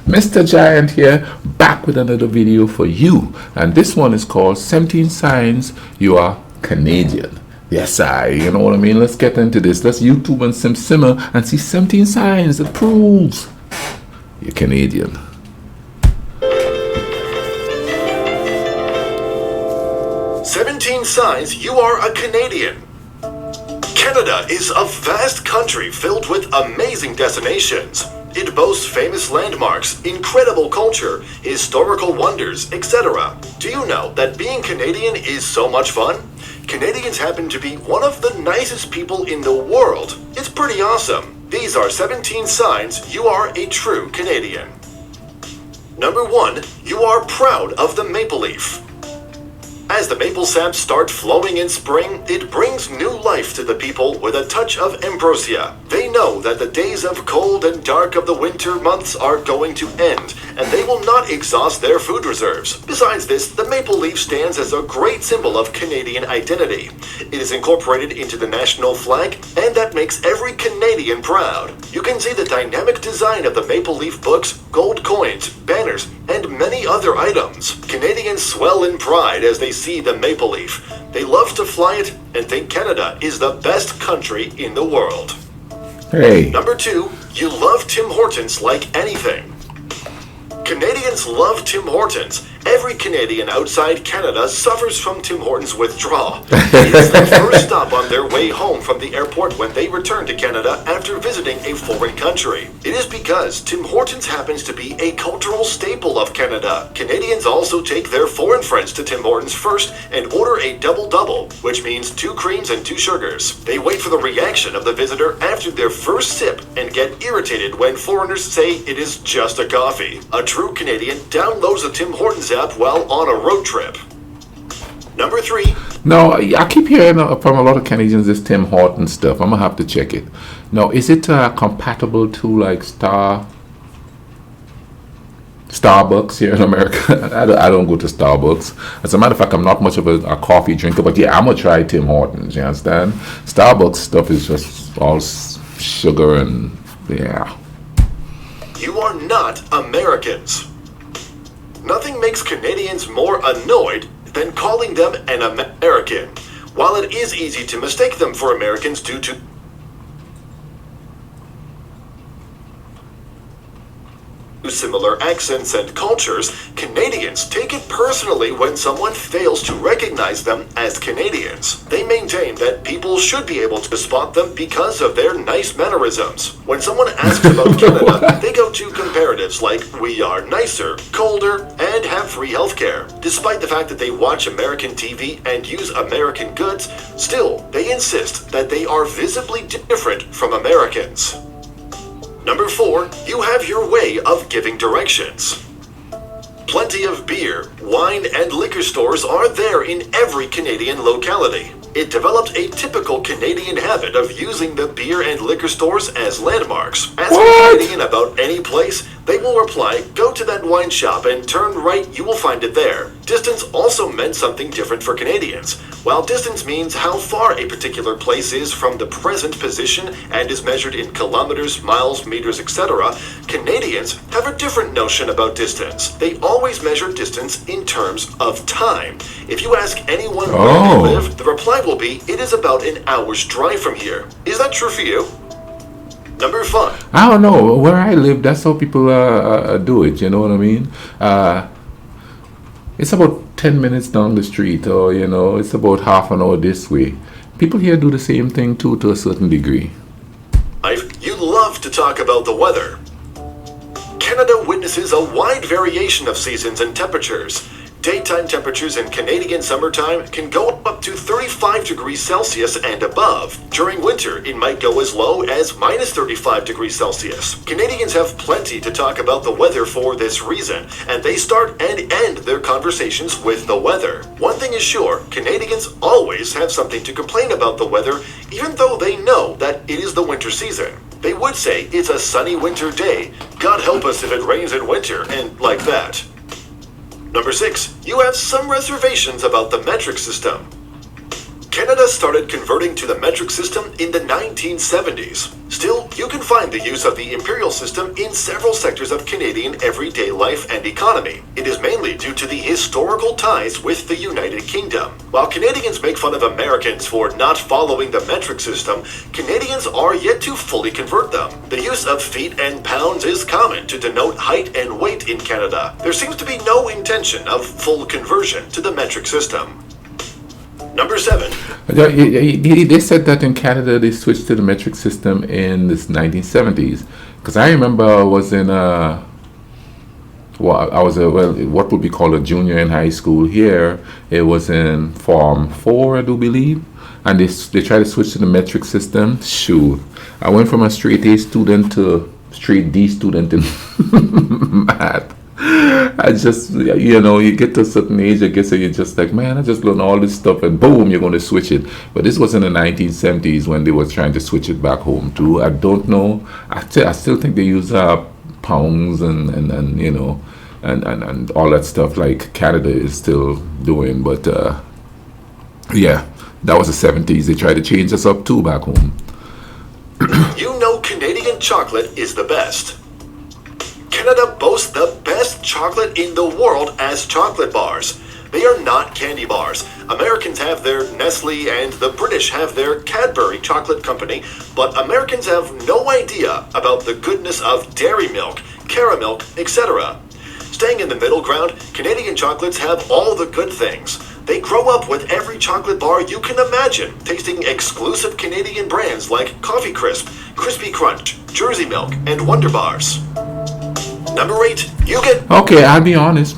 Mr. Giant here, back with another video for you. And this one is called 17 Signs You Are Canadian. Yes, you know what I mean? Let's get into this. Let's YouTube and simmer and see 17 signs that proves you're Canadian. Signs you are a Canadian. Canada is a vast country filled with amazing destinations. It boasts famous landmarks, incredible culture, historical wonders, etc. Do you know that being Canadian is so much fun? Canadians happen to be one of the nicest people in the world. It's pretty awesome. These are 17 signs you are a true Canadian. Number 1. You are proud of the maple leaf. As the maple sap starts flowing in spring, it brings new life to the people with a touch of ambrosia. They know that the days of cold and dark of the winter months are going to end, and they will not exhaust their food reserves. Besides this, the maple leaf stands as a great symbol of Canadian identity. It is incorporated into the national flag, and that makes every Canadian proud. You can see the dynamic design of the maple leaf books, gold coins, banners, and many other items. Canadians swell in pride as they see the maple leaf. They love to fly it and think Canada is the best country in the world. Hey. Number 2, you love Tim Hortons like anything. Canadians love Tim Hortons. Every Canadian outside Canada suffers from Tim Hortons withdrawal. It's the first stop on their way home from the airport when they return to Canada after visiting a foreign country. It is because Tim Hortons happens to be a cultural staple of Canada. Canadians also take their foreign friends to Tim Hortons first and order a double-double, which means 2 creams and 2 sugars. They wait for the reaction of the visitor after their first sip and get irritated when foreigners say it is just a coffee. A true Canadian downloads the Tim Hortons app while on a road trip. Number 3. No, I keep hearing from a lot of Canadians this Tim Hortons stuff. I'm gonna have to check it. Now, is it compatible to like Starbucks here in America? I don't go to Starbucks. As a matter of fact, I'm not much of a coffee drinker, but yeah, I'm gonna try Tim Hortons. You understand? Starbucks stuff is just all sugar and yeah. You are not Americans. Nothing makes Canadians more annoyed than calling them an American. While it is easy to mistake them for Americans due to similar accents and cultures, Canadians take it personally when someone fails to recognize them as Canadians. They maintain that people should be able to spot them because of their nice mannerisms. When someone asks about Canada, they go to comparatives like we are nicer, colder, and have free healthcare. Despite the fact that they watch American TV and use American goods, still, they insist that they are visibly different from Americans. Number 4, you have your way of giving directions. Plenty of beer, wine, and liquor stores are there in every Canadian locality. It developed a typical Canadian habit of using the beer and liquor stores as landmarks. Ask a Canadian about any place, they will reply, go to that wine shop and turn right, you will find it there. Distance also meant something different for Canadians. While distance means how far a particular place is from the present position and is measured in kilometers, miles, meters, etc., Canadians have a different notion about distance. They always measure distance in terms of time. If you ask anyone where they live, the reply will be, it is about an hour's drive from here. Is that true for you? Number 5. I don't know. Where I live, that's how people do it. You know what I mean? It's about 10 minutes down the street, or it's about half an hour this way. People here do the same thing too, to a certain degree. You love to talk about the weather. Canada witnesses a wide variation of seasons and temperatures. Daytime temperatures in Canadian summertime can go up to 35 degrees Celsius and above. During winter, it might go as low as minus 35 degrees Celsius. Canadians have plenty to talk about the weather for this reason, and they start and end their conversations with the weather. One thing is sure, Canadians always have something to complain about the weather, even though they know that it is the winter season. They would say it's a sunny winter day. God help us if it rains in winter, and like that. Number 6, you have some reservations about the metric system. Canada started converting to the metric system in the 1970s. Still, you can find the use of the imperial system in several sectors of Canadian everyday life and economy. It is mainly due to the historical ties with the United Kingdom. While Canadians make fun of Americans for not following the metric system, Canadians are yet to fully convert them. The use of feet and pounds is common to denote height and weight in Canada. There seems to be no intention of full conversion to the metric system. Number 7. They said that in Canada they switched to the metric system in the 1970s. Because I remember I was in what would be called a junior in high school here. It was in Form 4, I do believe. And they tried to switch to the metric system. Shoot. I went from a straight A student to straight D student in math. I just, you get to a certain age, I guess, and you're just like, man, I just learned all this stuff, and boom, you're going to switch it. But this was in the 1970s when they were trying to switch it back home too. I don't know. I still think they use pounds and all that stuff like Canada is still doing. But yeah, that was the 70s. They tried to change us up too back home. You know Canadian chocolate is the best. Canada boasts the best chocolate in the world as chocolate bars. They are not candy bars. Americans have their Nestle and the British have their Cadbury Chocolate Company, but Americans have no idea about the goodness of dairy milk, caramel, etc. Staying in the middle ground, Canadian chocolates have all the good things. They grow up with every chocolate bar you can imagine, tasting exclusive Canadian brands like Coffee Crisp, Crispy Crunch, Jersey Milk, and Wonder Bars. Number 8, you get... Okay, I'll be honest.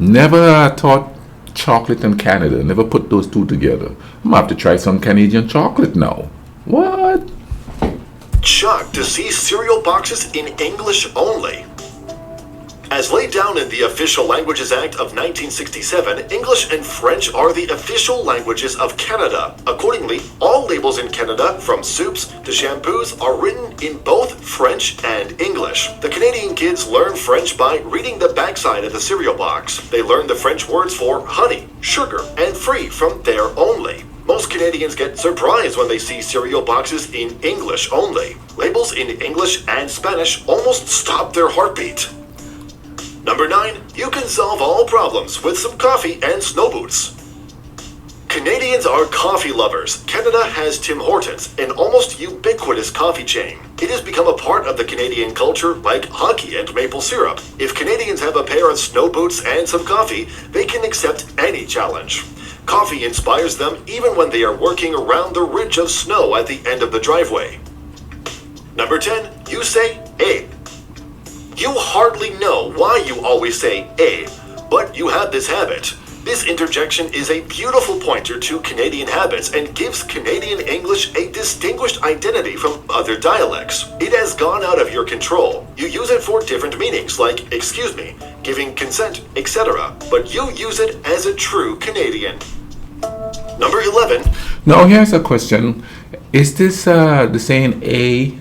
Never taught chocolate in Canada. Never put those two together. I'm going to have to try some Canadian chocolate now. What? Shocked to see cereal boxes in English only. As laid down in the Official Languages Act of 1967, English and French are the official languages of Canada. Accordingly, all labels in Canada, from soups to shampoos, are written in both French and English. The Canadian kids learn French by reading the backside of the cereal box. They learn the French words for honey, sugar, and free from there only. Most Canadians get surprised when they see cereal boxes in English only. Labels in English and Spanish almost stop their heartbeat. Number 9, you can solve all problems with some coffee and snow boots. Canadians are coffee lovers. Canada has Tim Hortons, an almost ubiquitous coffee chain. It has become a part of the Canadian culture like hockey and maple syrup. If Canadians have a pair of snow boots and some coffee, they can accept any challenge. Coffee inspires them even when they are working around the ridge of snow at the end of the driveway. Number 10, you say A. You hardly know why you always say A, but you have this habit. This interjection is a beautiful pointer to Canadian habits and gives Canadian English a distinguished identity from other dialects. It has gone out of your control. You use it for different meanings like excuse me, giving consent, etc., but you use it as a true Canadian. Number 11. Now here's a question. Is this the saying a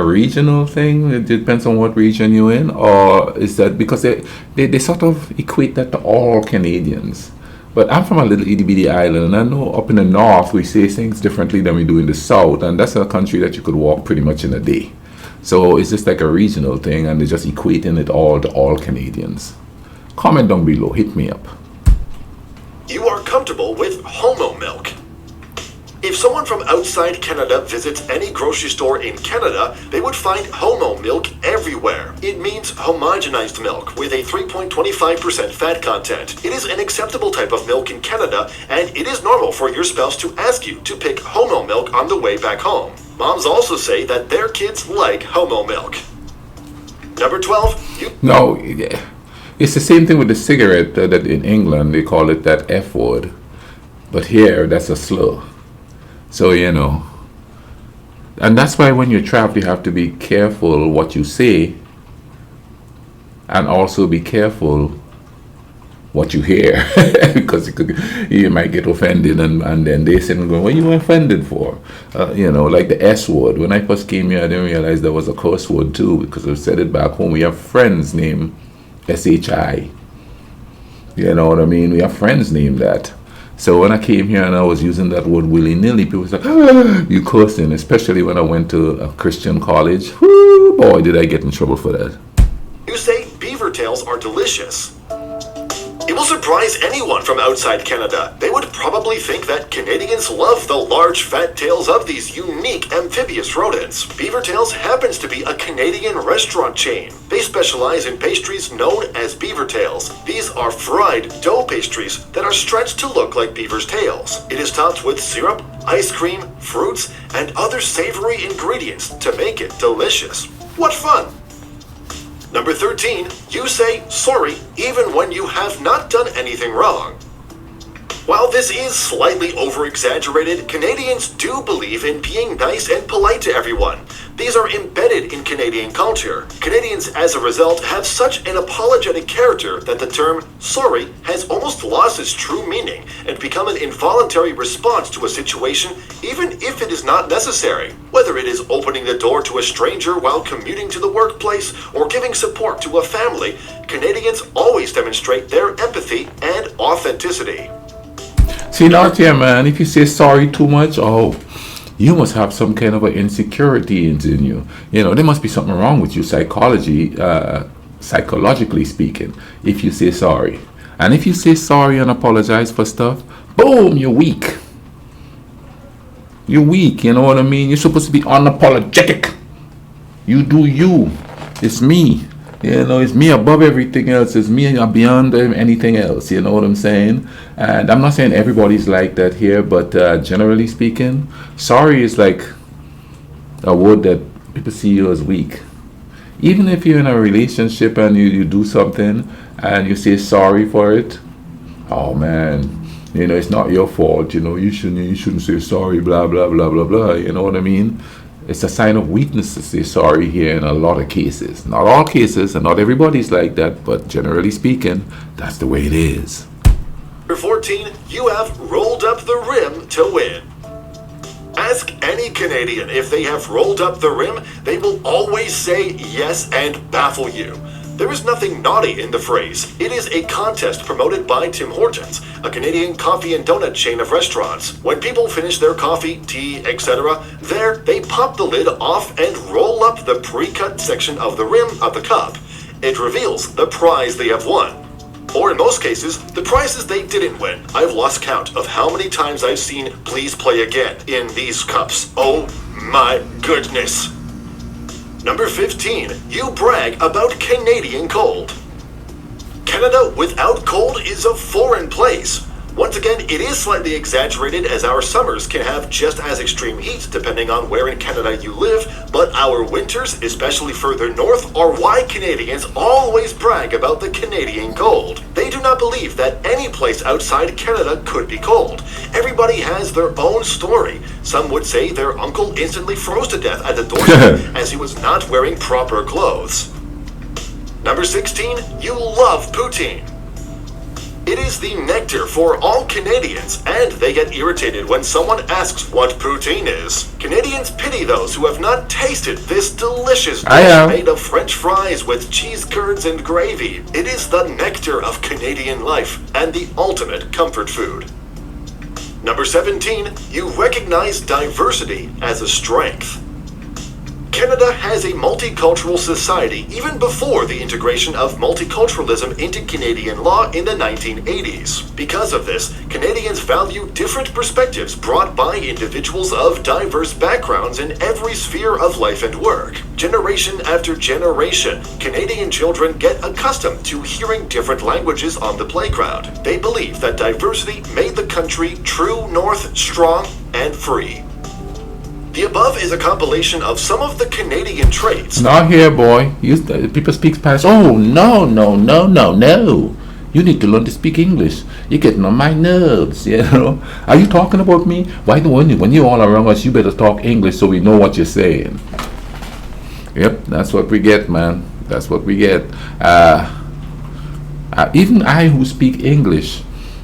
regional thing? It depends on what region you're in, or is that because they sort of equate that to all Canadians? But I'm from a little itty bitty island, and I know up in the north we say things differently than we do in the south, and that's a country that you could walk pretty much in a day. So it's just like a regional thing, and they're just equating it all to all Canadians. Comment down below, hit me up. You are comfortable with Homo Milk. If someone from outside Canada visits any grocery store in Canada, they would find Homo Milk everywhere. It means homogenized milk with a 3.25% fat content. It is an acceptable type of milk in Canada, and it is normal for your spouse to ask you to pick Homo Milk on the way back home. Moms also say that their kids like Homo Milk. Number 12. No, it's the same thing with the cigarette that in England they call it that F word. But here, that's a slur. So, and that's why when you travel, you have to be careful what you say, and also be careful what you hear, because you might get offended, and then they say, what are you offended for? Like the S word. When I first came here, I didn't realize there was a curse word too, because I said it back home. We have friends named SHI. You know what I mean? We have friends named that. So when I came here and I was using that word willy-nilly, people was like, "Ah, you cursing," especially when I went to a Christian college. Whoo, boy, did I get in trouble for that. You say beaver tails are delicious. It will surprise anyone from outside Canada. They would probably think that Canadians love the large fat tails of these unique amphibious rodents. Beaver Tails happens to be a Canadian restaurant chain. They specialize in pastries known as beaver tails. These are fried dough pastries that are stretched to look like beaver's tails. It is topped with syrup, ice cream, fruits, and other savory ingredients to make it delicious. What fun! Number 13, you say sorry even when you have not done anything wrong. While this is slightly over-exaggerated, Canadians do believe in being nice and polite to everyone. These are embedded in Canadian culture. Canadians, as a result, have such an apologetic character that the term sorry has almost lost its true meaning and become an involuntary response to a situation, even if it is not necessary. Whether it is opening the door to a stranger while commuting to the workplace or giving support to a family, Canadians always demonstrate their empathy and authenticity. See, now here, man, if you say sorry too much, oh, you must have some kind of an insecurity in you. You know, there must be something wrong with you psychologically speaking, if you say sorry. And if you say sorry and apologize for stuff, boom, you're weak. You're weak, you know what I mean? You're supposed to be unapologetic. You do you. It's me. You know, it's me above everything else. It's me beyond anything else. You know what I'm saying? And I'm not saying everybody's like that here, but generally speaking, sorry is like a word that people see you as weak. Even if you're in a relationship and you do something and you say sorry for it, oh man, you know, it's not your fault. You know, you shouldn't say sorry, blah, blah, blah, blah, blah. You know what I mean? It's a sign of weakness to say sorry here in a lot of cases. Not all cases, and not everybody's like that, but generally speaking, that's the way it is. Number 14, you have rolled up the rim to win. Ask any Canadian if they have rolled up the rim, they will always say yes and baffle you. There is nothing naughty in the phrase. It is a contest promoted by Tim Hortons, a Canadian coffee and donut chain of restaurants. When people finish their coffee, tea, etc., there they pop the lid off and roll up the pre-cut section of the rim of the cup. It reveals the prize they have won. Or in most cases, the prizes they didn't win. I've lost count of how many times I've seen "Please play again" in these cups. Oh my goodness. Number 15, you brag about Canadian cold. Canada without cold is a foreign place. Once again, it is slightly exaggerated as our summers can have just as extreme heat depending on where in Canada you live, but our winters, especially further north, are why Canadians always brag about the Canadian cold. They do not believe that any place outside Canada could be cold. Everybody has their own story. Some would say their uncle instantly froze to death at the doorstep as he was not wearing proper clothes. Number 16, you love poutine. It is the nectar for all Canadians, and they get irritated when someone asks what poutine is. Canadians pity those who have not tasted this delicious dish made of French fries with cheese curds and gravy. It is the nectar of Canadian life and the ultimate comfort food. Number 17, you recognize diversity as a strength. Canada has a multicultural society even before the integration of multiculturalism into Canadian law in the 1980s. Because of this, Canadians value different perspectives brought by individuals of diverse backgrounds in every sphere of life and work. Generation after generation, Canadian children get accustomed to hearing different languages on the playground. They believe that diversity made the country true north, strong, and free. The above is a compilation of some of the Canadian traits. Not here, boy. People speak Spanish. Oh, no. You need to learn to speak English. You're getting on my nerves, you know. Are you talking about me? Why when you're all around us, you better talk English so we know what you're saying. Yep, that's what we get, man. That's what we get. Even I who speak English,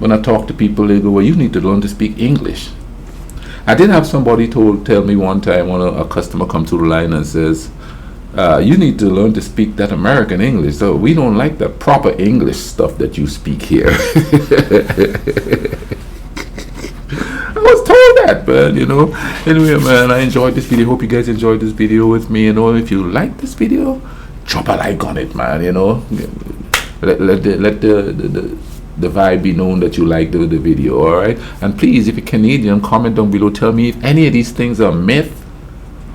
when I talk to people, they go, well, you need to learn to speak English. I did have somebody tell me one time when a customer comes to the line and says, you need to learn to speak that American English. So we don't like the proper English stuff that you speak here. that, man, you know. Anyway, man, I enjoyed this video. Hope you guys enjoyed this video with me. You know, if you like this video, drop a like on it, man, you know. Let the vibe be known that you like the video, all right? And please, if you're Canadian, comment down below. Tell me if any of these things are myth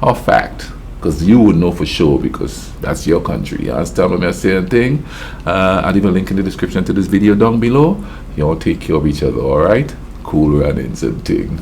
or fact, because you would know for sure, because that's your country. You understand what I'm saying? Thing. I'll leave a link in the description to this video down below. You all take care of each other, all right? Cool runnings and thing.